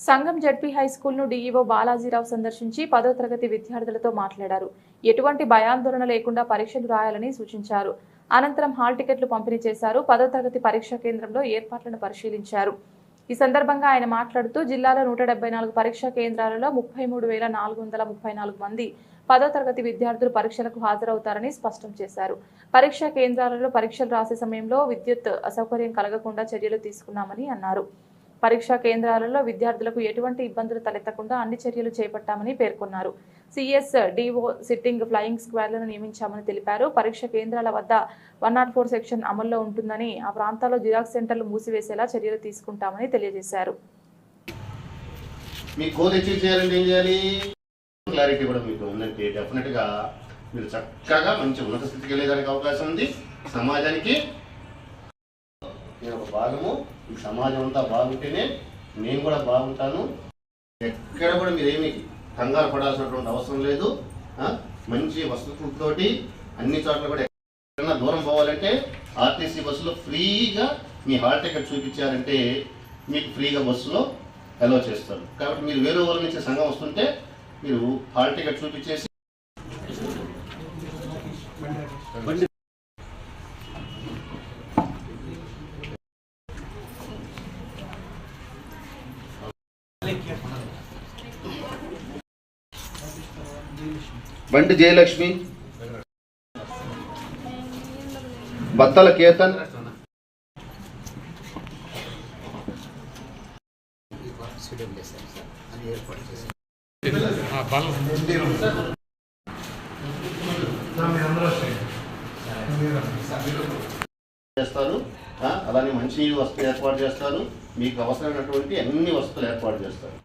సంగం ZP high స్కూల్ను DEO Balaji Rao సందర్శించి 10వ తరగతి విద్యార్థులతో మాట్లాడారు. ఎటువంటి భయాందోళన లేకుండా పరీక్షలు రాయాలని సూచించారు. అనంతరం హాల్ టికెట్లు పంపిణీ చేశారు. 10వ తరగతి పరీక్షా కేంద్రంలో ఏర్పాట్లను పరిశీలించారు. ఈ సందర్భంగా ఆయన మాట్లాడుతూ జిల్లాలో 174 పరీక్షా కేంద్రాలలో 33,434 మంది 10వ తరగతి విద్యార్థులు పరీక్షలకు హాజరవుతారని స్పష్టం చేశారు. పరీక్షా కేంద్రాలలో పరీక్షలు రాసే సమయంలో విద్యుత్ అసౌకర్యం కలగకుండా చర్యలు తీసుకున్నామని అన్నారు. పరీక్షా కేంద్రాలలో విద్యార్థులకు ఎటువంటి ఇబ్బందులు తలెత్తకుండా అన్ని చర్యలు చేపట్టామని పేర్కొన్నారు. సిఎస్ డిఓ సిట్టింగ్ ఫ్లయింగ్ స్క్వాడ్లను నియమించామని తెలిపారు. పరీక్ష కేంద్రాల వద్ద 104 సెక్షన్ అమల్లో ఉంటుందని, ఆ ప్రాంతాల్లో జిరాక్స్ సెంటర్లు మూసివేసేలా చర్యలు తీసుకుంటామని తెలియజేశారు. క్లారిటీ కూడా మీకు ఉందంటే డెఫినెట్గా మీరు చక్కగా మంచి ఉన్నత స్థితికి వెళ్ళేదానికి అవకాశం ఉంది. సమాజానికి నేను ఒక భాగము, ఈ సమాజం అంతా బాగుంటేనే నేను కూడా బాగుంటాను. ఎక్కడ కూడా మీరేమి కంగారు పడాల్సినటువంటి అవసరం లేదు. మంచి వసతులతోటి అన్ని చోట్ల కూడా ఎక్కడైనా దూరం పోవాలంటే ఆర్టీసీ బస్సులో ఫ్రీగా మీ హాల్ టికెట్ చూపించారంటే మీకు ఫ్రీగా బస్సులో అలౌ చేస్తారు. కాబట్టి మీరు వేరే ఊళ్ళ నుంచి సంఘం వస్తుంటే మీరు హాల్ టికెట్ చూపించేసి బండి జయలక్ష్మి, బత్తల కేతన్, చేస్తారు. అలానే మంచి వస్తువులు ఏర్పాటు చేస్తారు. మీకు అవసరమైనటువంటి అన్ని వస్తువులు ఏర్పాటు చేస్తారు.